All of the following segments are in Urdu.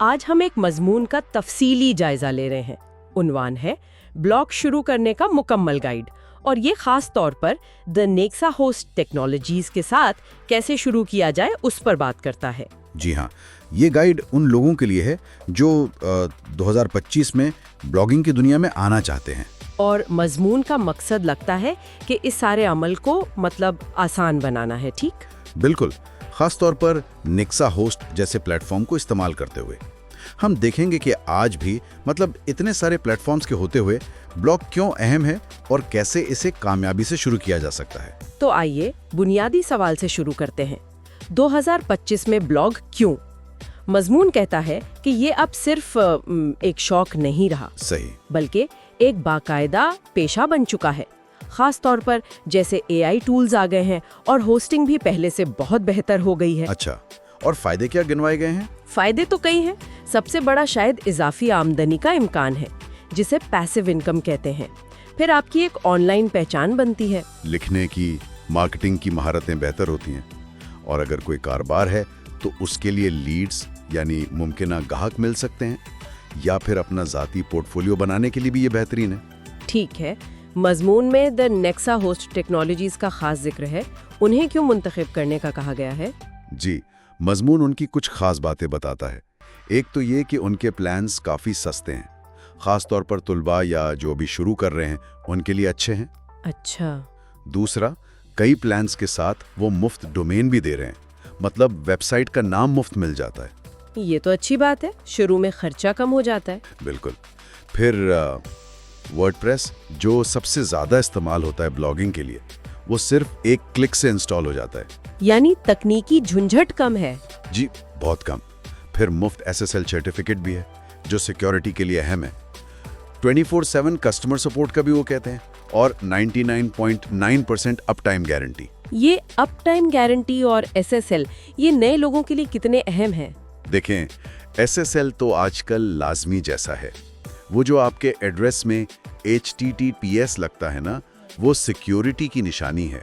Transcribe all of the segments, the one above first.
آج ہم ایک مضمون کا تفصیلی جائزہ لے رہے ہیں۔ عنوان ہے بلاگ شروع کرنے کا مکمل گائیڈ، اور یہ خاص طور پر دی نیکسا ہوسٹ ٹیکنالوجیز کے ساتھ کیسے شروع کیا جائے اس پر بات کرتا ہے۔ جی ہاں، یہ گائیڈ ان لوگوں کے لیے ہے جو 2025 میں بلاگنگ کی دنیا میں آنا چاہتے ہیں۔ اور مضمون کا مقصد لگتا ہے کہ اس سارے عمل کو آسان بنانا ہے، ٹھیک؟ بالکل، خاص طور پر نیکسا ہوسٹ جیسے پلیٹ فارم کو استعمال کرتے ہوئے ہم دیکھیں گے کہ آج بھی اتنے سارے پلیٹ فارمز کے ہوتے ہوئے بلاگ کیوں اہم ہے اور کیسے اسے کامیابی سے شروع کیا جا سکتا ہے۔ تو آئیے بنیادی سوال سے شروع کرتے ہیں۔ 2025 میں بلاگ کیوں؟ مضمون کہتا ہے کہ یہ اب صرف ایک شوق نہیں رہا، صحیح، بلکہ ایک باقاعدہ پیشہ بن چکا ہے۔ خاص طور پر جیسے AI ٹولز آ گئے ہیں اور ہوسٹنگ بھی پہلے سے بہت بہتر ہو گئی ہے۔ اچھا، اور فائدے کیا گنوائے گئے ہیں؟ فائدے تو کئی ہیں۔ سب سے بڑا شاید اضافی آمدنی کا امکان ہے، جسے پیسو انکم کہتے ہیں۔ پھر آپ کی ایک آن لائن پہچان بنتی ہے، لکھنے کی، مارکیٹنگ کی مہارتیں بہتر ہوتی ہیں، اور اگر کوئی کاروبار ہے تو اس کے لیے لیڈز یعنی ممکنہ گاہک مل سکتے ہیں، یا پھر اپنا ذاتی پورٹ فولیو بنانے کے لیے بھی یہ بہترین ہے۔ ٹھیک ہے، مضمون میں دی نیکسا ہوسٹ ٹیکنالوجیز کا خاص ذکر ہے۔ انہیں کیوں منتخب کرنے کا کہا گیا ہے؟ جی، مضمون ان کی کچھ خاص باتیں بتاتا ہے۔ ایک تو یہ کہ ان کے پلانز کافی سستے ہیں، خاص طور پر طلباء یا جو بھی شروع کر رہے ہیں ان کے لیے اچھے ہیں۔ اچھا۔ دوسرا، کئی پلانز کے ساتھ وہ مفت ڈومین بھی دے رہے ہیں، ویب سائٹ کا نام مفت مل جاتا ہے۔ یہ تو اچھی بات ہے، شروع میں خرچہ کم ہو جاتا ہے۔ بالکل۔ پھر ورڈپریس جو سب سے زیادہ استعمال ہوتا ہے بلاگنگ کے لیے، وہ صرف ایک کلک سے انسٹال ہو جاتا ہے۔ یعنی تکنیکی جھنجھٹ کم ہے۔ جی، بہت کم۔ پھر مفت SSL سرٹیفکیٹ بھی ہے جو سیکیورٹی کے لیے اہم ہے۔ 24/7 کسٹمر سپورٹ کا بھی وہ کہتے ہیں، اور 99.9% اپ ٹائم گارنٹی۔ یہ اپ ٹائم گارنٹی اور SSL یہ نئے لوگوں کے لیے کتنے اہم ہیں؟ دیکھیں، SSL تو آج کل لازمی جیسا ہے۔ وہ جو آپ کے ایڈریس میں HTTPS لگتا ہے نا، وہ سیکیورٹی کی نشانی ہے۔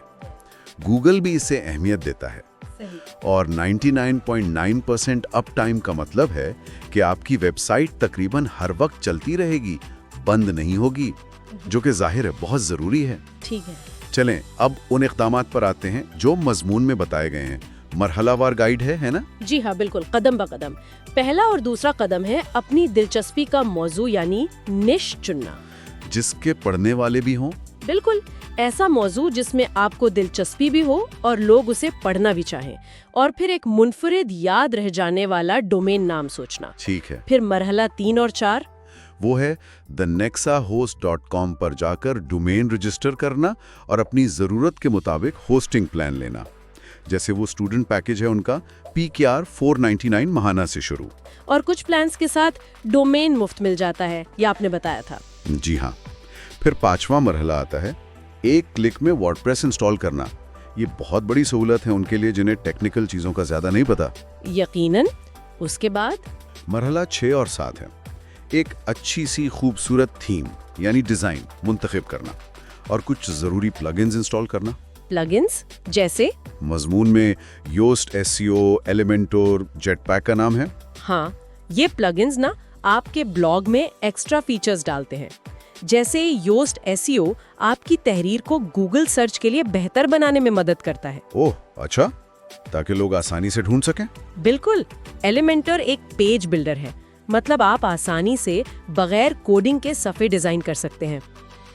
گوگل بھی اسے اہمیت دیتا ہے۔ اور 99.9% اپ ٹائم کا مطلب ہے کہ آپ کی ویب سائٹ تقریباً ہر وقت چلتی رہے گی، بند نہیں ہوگی، جو کہ ظاہر ہے بہت ضروری ہے۔ ٹھیک ہے، چلیں اب ان اقدامات پر آتے ہیں جو مضمون میں بتائے گئے ہیں۔ مرحلہ وار گائیڈ ہے نا؟ جی ہاں، بالکل، قدم با قدم۔ پہلا اور دوسرا قدم ہے اپنی دلچسپی کا موضوع یعنی نش چننا، جس کے پڑھنے والے بھی ہوں۔ بالکل، ایسا موضوع جس میں آپ کو دلچسپی بھی ہو اور لوگ اسے پڑھنا بھی چاہیں، اور پھر ایک منفرد یاد رہ جانے والا ڈومین نام سوچنا۔ ٹھیک ہے۔ پھر مرحلہ 3 اور 4 وہ ہے thenexahost.com پر جا کر ڈومین رجسٹر کرنا اور اپنی ضرورت کے مطابق ہوسٹنگ پلان لینا۔ جیسے وہ اسٹوڈنٹ پیکج ہے ان کا PKR 499 ماہانہ سے شروع، اور کچھ پلانز کے ساتھ ڈومین مفت مل جاتا ہے، یہ آپ نے بتایا تھا۔ جی ہاں۔ پھر 5واں مرحلہ آتا ہے ایک کلک میں ورڈپریس انسٹال کرنا۔ یہ بہت بڑی سہولت ہے ان کے لیے جنہیں ٹیکنیکل چیزوں کا زیادہ نہیں پتا۔ یقیناً۔ اس کے بعد مرحلہ 6 اور 7 ہے ایک اچھی سی خوبصورت تھیم یعنی ڈیزائن منتخب کرنا اور کچھ ضروری پلگنز انسٹال کرنا۔ پلگنز جیسے؟ مضمون میں یوسٹ SEO، ایلیمنٹور، جیٹ پیک کا نام ہے۔ ہاں، یہ پلگنز نا آپ کے بلاگ میں ایکسٹرا فیچرز ڈالتے ہیں۔ جیسے یوسٹ SEO آپ کی تحریر کو گوگل سرچ کے لیے بہتر بنانے میں مدد کرتا ہے۔ اوہ اچھا، تاکہ لوگ آسانی سے ڈھونڈ سکیں۔ بالکل۔ ایلیمنٹر ایک پیج بلڈر ہے، آپ آسانی سے بغیر کوڈنگ کے صفحے ڈیزائن کر سکتے ہیں۔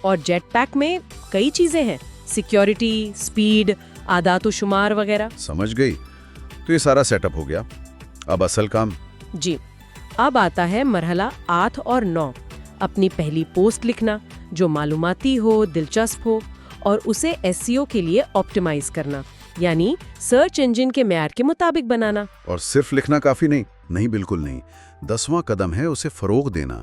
اور جیٹ پیک میں کئی چیزیں ہیں، سیکیورٹی، سپیڈ، اعداد و شمار وغیرہ۔ سمجھ گئی۔ تو یہ سارا سیٹ اپ ہو گیا، اب اصل کام۔ جی، اب آتا ہے مرحلہ 8 اور 9۔ اپنی پہلی پوسٹ لکھنا جو معلوماتی ہو، دلچسپ ہو، اور اسے SEO کے لیے آپٹیمائز کرنا، یعنی سرچ انجن کے معیار کے مطابق بنانا۔ اور صرف لکھنا کافی نہیں، بالکل نہیں۔ 10واں قدم ہے اسے فروغ دینا،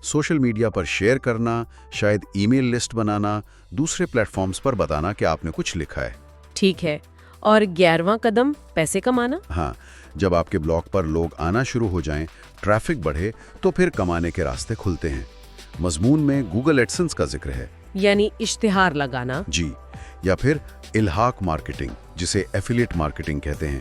سوشل میڈیا پر شیئر کرنا، شاید ای میل لسٹ بنانا، دوسرے پلیٹ فارمز پر بتانا کہ آپ نے کچھ لکھا ہے۔ ٹھیک ہے۔ اور 11واں قدم پیسے کمانا۔ ہاں، جب آپ کے بلاگ پر لوگ آنا شروع ہو جائیں، ٹریفک بڑھے، تو پھر کمانے کے راستے کھلتے ہیں۔ مضمون میں گوگل ایڈسنس کا ذکر ہے، یعنی اشتہار لگانا۔ جی، یا پھر الحاق مارکیٹنگ جسے ایفیلیٹ مارکیٹنگ کہتے ہیں،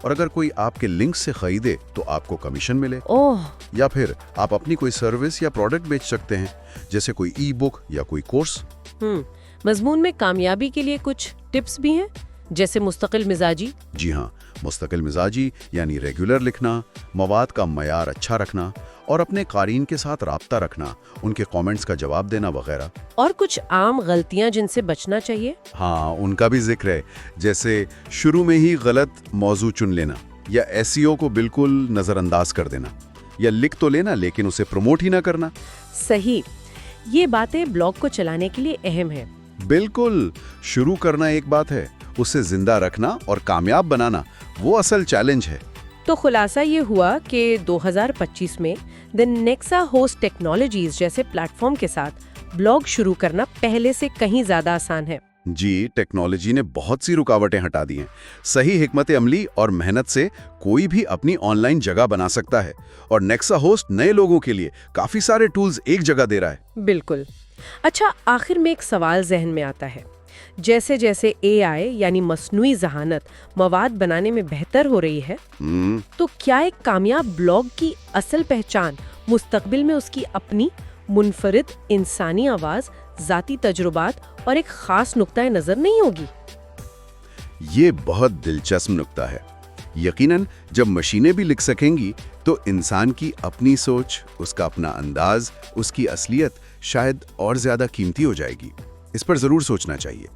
اور اگر کوئی آپ کے لنک سے خریدے تو آپ کو کمیشن ملے. اوہ، یا پھر آپ اپنی کوئی سروس یا پروڈکٹ بیچ سکتے ہیں، جیسے کوئی ای بک یا کوئی کورس. مضمون میں کامیابی کے لیے کچھ ٹپس بھی ہیں، جیسے مستقل مزاجی؟ جی ہاں، مستقل مزاجی یعنی ریگولر لکھنا، مواد کا معیار اچھا رکھنا اور اپنے قارئین کے ساتھ رابطہ رکھنا، ان کے کامنٹس کا جواب دینا وغیرہ. اور کچھ عام غلطیاں جن سے بچنا چاہیے؟ ہاں، ان کا بھی ذکر ہے، جیسے شروع میں ہی غلط موضوع چن لینا، یا SEO کو بالکل نظر انداز کر دینا، یا لکھ تو لینا لیکن اسے پروموٹ ہی نہ کرنا. صحیح، یہ باتیں بلاگ کو چلانے کے لیے اہم ہیں. بالکل، شروع کرنا ایک بات ہے، اسے زندہ رکھنا اور کامیاب بنانا وہ اصل چیلنج ہے. تو خلاصہ یہ ہوا کہ 2025 میں دی نیکسا ہوسٹ ٹیکنالوجیز جیسے پلیٹ فارم کے ساتھ بلاگ شروع کرنا پہلے سے کہیں زیادہ آسان ہے. جی، ٹیکنالوجی نے بہت سی رکاوٹیں ہٹا دی ہیں. صحیح حکمت عملی اور محنت سے کوئی بھی اپنی آن لائن جگہ بنا سکتا ہے، اور نیکسا ہوسٹ نئے لوگوں کے لیے کافی سارے ٹولز ایک جگہ دے رہا ہے. بالکل. اچھا، آخر میں ایک سوال ذہن میں آتا ہے. جیسے جیسے AI یعنی مصنوعی ذہانت مواد بنانے میں بہتر ہو رہی ہے، تو کیا ایک کامیاب بلاگ کی اصل پہچان مستقبل میں اس کی اپنی منفرد انسانی آواز، ذاتی تجربات اور ایک خاص نقطہ نظر نہیں ہوگی؟ یہ بہت دلچسپ نکتہ ہے. یقیناً جب مشینیں بھی لکھ سکیں گی تو انسان کی اپنی سوچ، اس کا اپنا انداز، اس کی اصلیت شاید اور زیادہ قیمتی ہو جائے گی. اس پر ضرور سوچنا چاہیے.